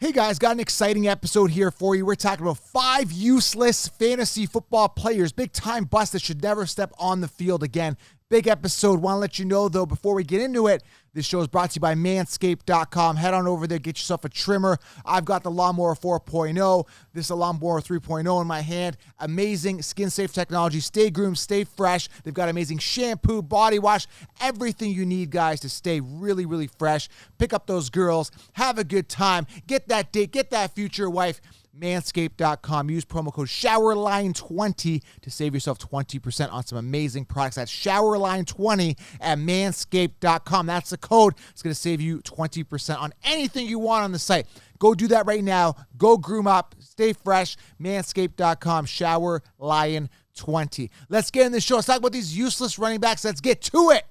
Hey guys, got an exciting episode here for you. We're talking about 5 useless fantasy football players, big time busts that should never step on the field again. Big episode. Want to let you know though, before we get into it, this show is brought to you by manscaped.com. Head on over there, get yourself a trimmer. I've got the Lawnmower 4.0. This is a Lawnmower 3.0 in my hand. Amazing skin-safe technology. Stay groomed, stay fresh. They've got amazing shampoo, body wash, everything you need, guys, to stay really, really fresh. Pick up those girls. Have a good time. Get that date. Get that future wife. Manscaped.com. Use promo code SHOWERLINE20 to save yourself 20% on some amazing products. That's SHOWERLINE20 at Manscaped.com. That's the code. It's going to save you 20% on anything you want on the site. Go do that right now. Go groom up. Stay fresh. Manscaped.com. SHOWERLINE20. Let's get in the show. Let's talk about these useless running backs. Let's get to it.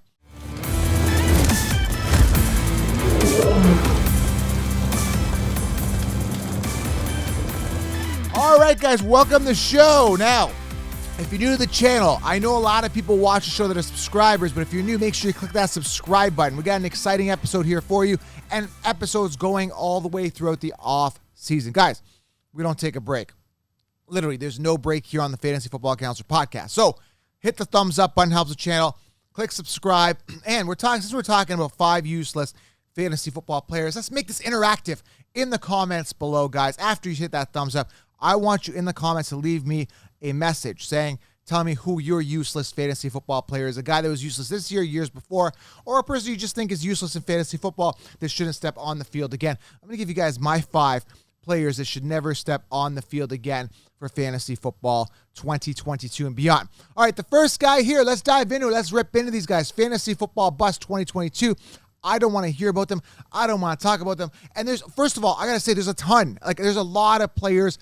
All right, guys, welcome to the show. Now, if you're new to the channel, I know a lot of people watch the show that are subscribers, but if you're new, make sure you click that subscribe button. We got an exciting episode here for you, and episodes going all the way throughout the off season. Guys, we don't take a break. Literally, there's no break here on the Fantasy Football Counselor podcast. So hit the thumbs up button, helps the channel. Click subscribe, and since we're talking about 5 useless fantasy football players, let's make this interactive in the comments below, guys. After you hit that thumbs up, I want you in the comments to leave me a message telling me who your useless fantasy football player is, a guy that was useless this year, years before, or a person you just think is useless in fantasy football that shouldn't step on the field again. I'm going to give you guys my 5 players that should never step on the field again for fantasy football 2022 and beyond. All right, the first guy here, let's dive into it. Let's rip into these guys. Fantasy football bust 2022. I don't want to hear about them. I don't want to talk about them. And first of all, I got to say there's a ton. There's a lot of players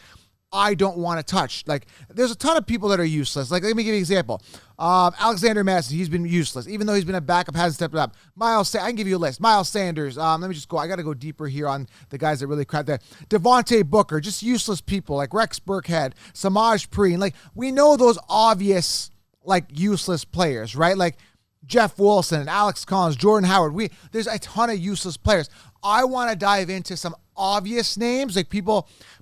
I don't want to touch. There's a ton of people that are useless. Let me give you an example. Alexander Madison, he's been useless. Even though he's been a backup, hasn't stepped up. I can give you a list. Miles Sanders. Let me just go. I got to go deeper here on the guys that really crap there. Devontae Booker, just useless people like Rex Burkhead, Samaj Preen. We know those obvious, useless players, right? Jeff Wilson, Alex Collins, Jordan Howard. There's a ton of useless players. I want to dive into some obvious names,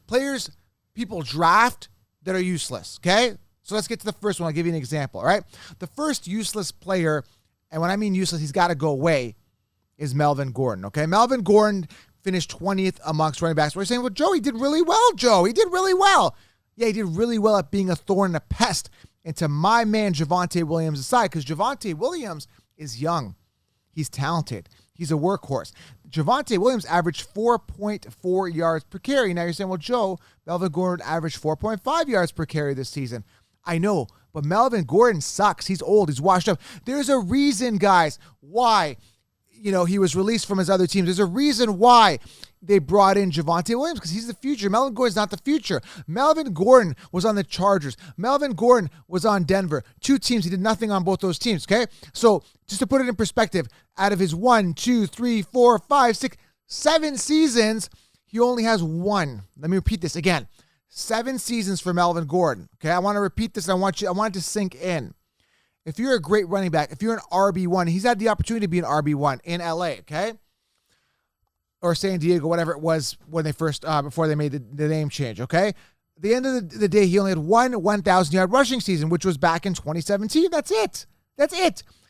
players people draft that are useless, okay? So let's get to the first one. I'll give you an example, all right? The first useless player, and when I mean useless, he's got to go away, is Melvin Gordon, okay? Melvin Gordon finished 20th amongst running backs. We're saying, well, Joe, he did really well, Joe. He did really well. Yeah, he did really well at being a thorn and a pest into my man Javonte Williams' side, because Javonte Williams is young. He's talented. He's a workhorse. Javonte Williams averaged 4.4 yards per carry. Now you're saying, well, Joe, Melvin Gordon averaged 4.5 yards per carry this season. I know, but Melvin Gordon sucks. He's old. He's washed up. There's a reason, guys, why he was released from his other teams. There's a reason why they brought in Javonte Williams, because he's the future. Melvin Gordon's not the future. Melvin Gordon was on the Chargers. Melvin Gordon was on Denver. 2 teams. He did nothing on both those teams, okay? So just to put it in perspective, out of his 1, 2, 3, 4, 5, 6, 7 seasons, he only has 1. Let me repeat this again. 7 seasons for Melvin Gordon, okay? I want to repeat this, and I want it to sink in. If you're a great running back, if you're an RB1, he's had the opportunity to be an RB1 in LA, okay? Or San Diego, whatever it was when they first, before they made the name change, okay? At the end of the day, he only had 1 1,000-yard rushing season, which was back in 2017. That's it.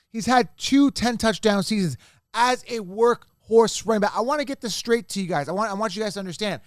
He's had 2 10-touchdown seasons as a workhorse running back. I want to get this straight to you guys. I want you guys to understand.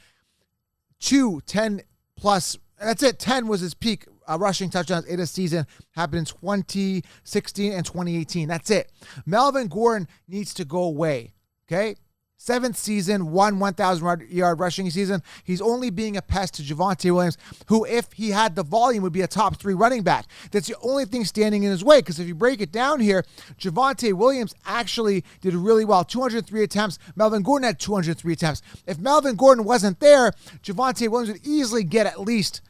2 10-plus, that's it. 10 was his peak rushing touchdowns in a season. Happened in 2016 and 2018. That's it. Melvin Gordon needs to go away, okay? 7th season, 1,000-yard rushing season. He's only being a pest to Javonte Williams, who, if he had the volume, would be a top 3 running back. That's the only thing standing in his way, because if you break it down here, Javonte Williams actually did really well. 203 attempts. Melvin Gordon had 203 attempts. If Melvin Gordon wasn't there, Javonte Williams would easily get at least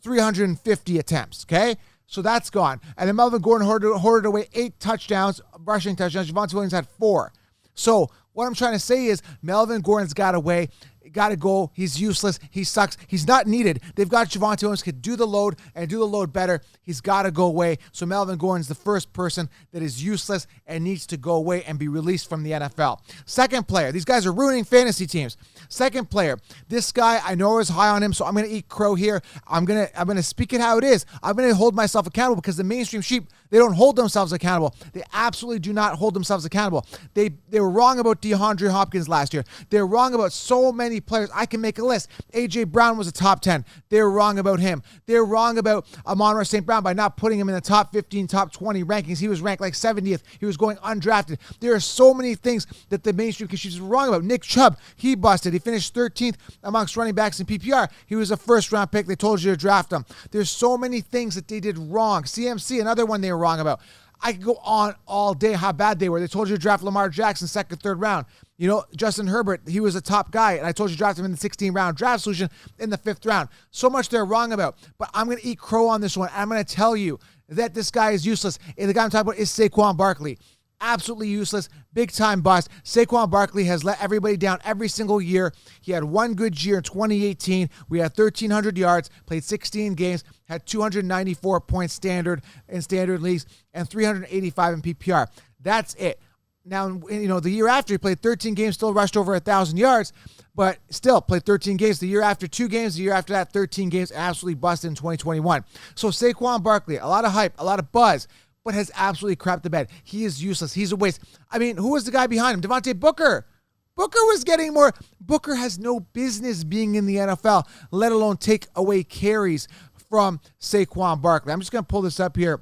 350 attempts, okay? So that's gone. And then Melvin Gordon hoarded away 8 touchdowns, rushing touchdowns. Javonte Williams had 4. So what I'm trying to say is Melvin Gordon's got away. got to go. He's useless. He sucks. He's not needed. They've got Javonte Williams, could do the load and do the load better. He's got to go away. So Melvin Gordon's the first person that is useless and needs to go away and be released from the NFL. Second player, these guys are ruining fantasy teams. Second player, this guy, I know I was high on him, so I'm going to eat crow here. I'm gonna speak it how it is. I'm going to hold myself accountable because the mainstream sheep, they don't hold themselves accountable. They absolutely do not hold themselves accountable. They were wrong about DeAndre Hopkins last year. They're wrong about so many players. I can make a list. A.J. Brown was a top 10. They were wrong about him. They're wrong about Amon-Ra St. Brown by not putting him in the top 15, top 20 rankings. He was ranked like 70th. He was going undrafted. There are so many things that the mainstream sheep were wrong about. Nick Chubb, he busted. He finished 13th amongst running backs in PPR. He was a first-round pick. They told you to draft him. There's so many things that they did wrong. CMC, another one they were wrong about. I could go on all day how bad they were. They told you to draft Lamar Jackson second, third round. You know, Justin Herbert, he was a top guy, and I told you to draft him in the 16-round draft solution in the 5th round. So much they're wrong about. But I'm going to eat crow on this one. I'm going to tell you that this guy is useless. And the guy I'm talking about is Saquon Barkley. Absolutely useless, big-time bust. Saquon Barkley has let everybody down every single year. He had one good year in 2018. We had 1,300 yards, played 16 games, had 294 points standard in standard leagues, and 385 in PPR. That's it. Now, you know, the year after, he played 13 games, still rushed over 1,000 yards, but still played 13 games. The year after, 2 games. The year after that, 13 games, absolutely busted in 2021. So Saquon Barkley, a lot of hype, a lot of buzz, but has absolutely crapped the bed. He is useless. He's a waste. I mean, who was the guy behind him? Devontae Booker. Booker was getting more. Booker has no business being in the NFL, let alone take away carries from Saquon Barkley. I'm just going to pull this up here,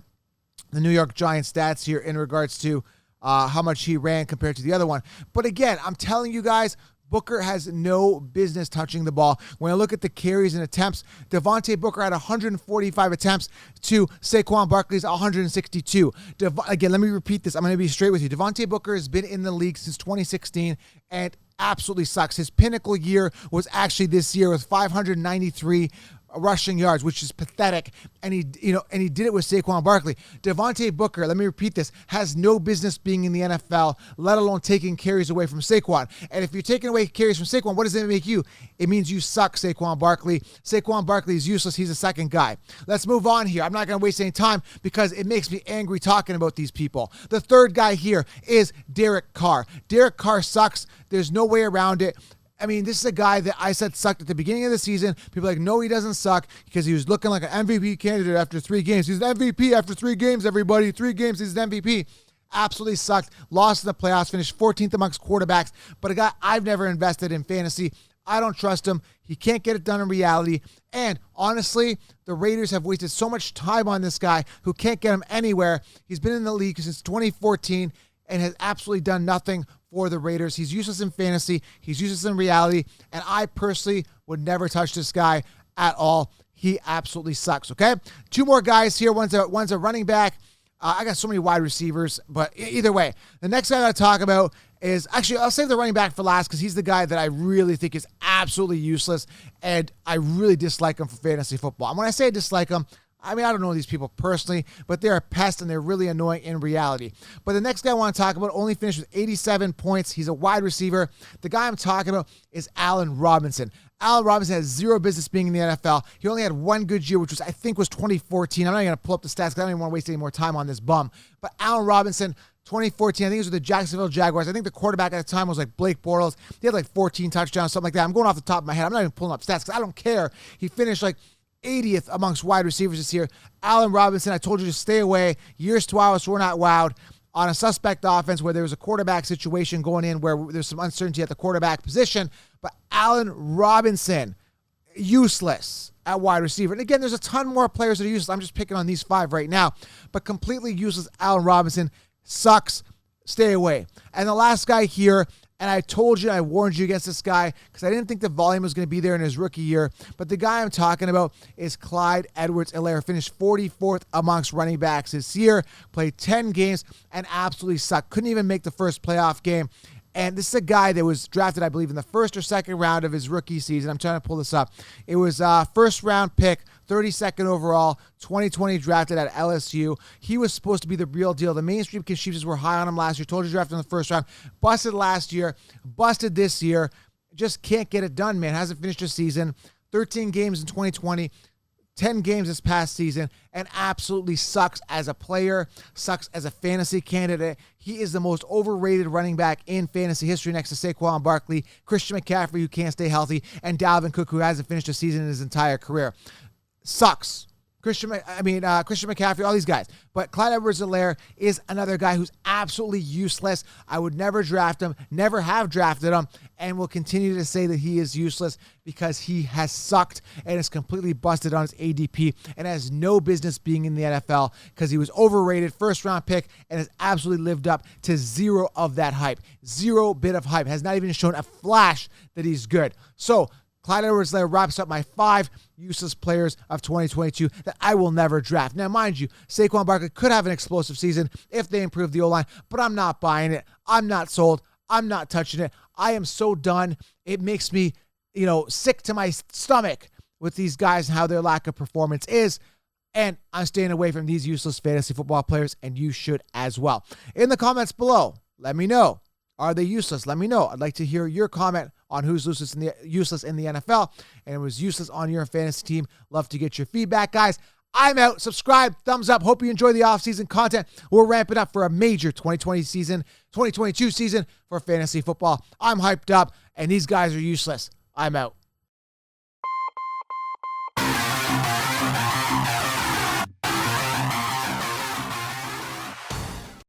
the New York Giants stats here in regards to how much he ran compared to the other one. But again, I'm telling you guys, Booker has no business touching the ball. When I look at the carries and attempts, Devontae Booker had 145 attempts to Saquon Barkley's 162. Again, let me repeat this. I'm going to be straight with you. Devontae Booker has been in the league since 2016 and absolutely sucks. His pinnacle year was actually this year with 593 rushing yards, which is pathetic. And he did it with Saquon Barkley. Devontae Booker, let me repeat this, has no business being in the NFL, let alone taking carries away from Saquon. And if you're taking away carries from Saquon, what does that make you? It means you suck, Saquon Barkley. Saquon Barkley is useless. He's a second guy. Let's move on here. I'm not going to waste any time because it makes me angry talking about these people. The third guy here is Derek Carr. Derek Carr sucks. There's no way around it. I mean, this is a guy that I said sucked at the beginning of the season. People are like, no, he doesn't suck because he was looking like an MVP candidate after 3 games. He's an MVP after 3 games, everybody. 3 games, he's an MVP. Absolutely sucked. Lost in the playoffs, finished 14th amongst quarterbacks. But a guy I've never invested in fantasy. I don't trust him. He can't get it done in reality. And honestly, the Raiders have wasted so much time on this guy who can't get him anywhere. He's been in the league since 2014 and has absolutely done nothing for the Raiders. He's useless in fantasy. He's useless in reality. And I personally would never touch this guy at all. He absolutely sucks, okay? 2 more guys here. One's a running back. I got so many wide receivers, but either way, the next guy I got to talk about is, actually, I'll save the running back for last because he's the guy that I really think is absolutely useless, and I really dislike him for fantasy football. And when I say I dislike him, I mean, I don't know these people personally, but they're a pest and they're really annoying in reality. But the next guy I want to talk about only finished with 87 points. He's a wide receiver. The guy I'm talking about is Allen Robinson. Allen Robinson has 0 business being in the NFL. He only had 1 good year, which I think was 2014. I'm not even going to pull up the stats because I don't even want to waste any more time on this bum. But Allen Robinson, 2014, I think it was with the Jacksonville Jaguars. I think the quarterback at the time was like Blake Bortles. He had like 14 touchdowns, something like that. I'm going off the top of my head. I'm not even pulling up stats because I don't care. He finished like 80th amongst wide receivers this year. Allen Robinson, I told you to stay away. Years to hours were not wowed. On a suspect offense where there was a quarterback situation going in where there's some uncertainty at the quarterback position. But Allen Robinson, useless at wide receiver. And again, there's a ton more players that are useless. I'm just picking on these 5 right now. But completely useless Allen Robinson sucks. Stay away. And the last guy here, and I told you, I warned you against this guy because I didn't think the volume was going to be there in his rookie year. But the guy I'm talking about is Clyde Edwards-Helaire. Finished 44th amongst running backs this year. Played 10 games and absolutely sucked. Couldn't even make the first playoff game. And this is a guy that was drafted, I believe, in the 1st or 2nd round of his rookie season. I'm trying to pull this up. It was a 1st round pick, 32nd overall, 2020 drafted at LSU. He was supposed to be the real deal. The mainstream Chiefs were high on him last year. Told you drafted in the 1st round. Busted last year. Busted this year. just can't get it done, man. Hasn't finished a season. 13 games in 2020. 10 games this past season, and absolutely sucks as a player, sucks as a fantasy candidate. He is the most overrated running back in fantasy history next to Saquon Barkley, Christian McCaffrey, who can't stay healthy, and Dalvin Cook, who hasn't finished a season in his entire career. Sucks. Christian McCaffrey, all these guys. But Clyde Edwards-Helaire is another guy who's absolutely useless. I would never draft him, never have drafted him, and will continue to say that he is useless because he has sucked and is completely busted on his ADP and has no business being in the NFL because he was overrated, first-round pick, and has absolutely lived up to zero of that hype. Zero bit of hype. Has not even shown a flash that he's good. So, Clyde Edwards-Helaire wraps up my 5 useless players of 2022 that I will never draft. Now, mind you, Saquon Barkley could have an explosive season if they improve the O-line, but I'm not buying it. I'm not sold. I'm not touching it. I am so done. It makes me, sick to my stomach with these guys and how their lack of performance is. And I'm staying away from these useless fantasy football players, and you should as well. In the comments below, let me know. Are they useless? Let me know. I'd like to hear your comment on who's useless in the NFL and was useless on your fantasy team. Love to get your feedback, guys. I'm out. Subscribe, thumbs up. Hope you enjoy the off-season content. We're ramping up for a major 2022 season for fantasy football. I'm hyped up, and these guys are useless. I'm out.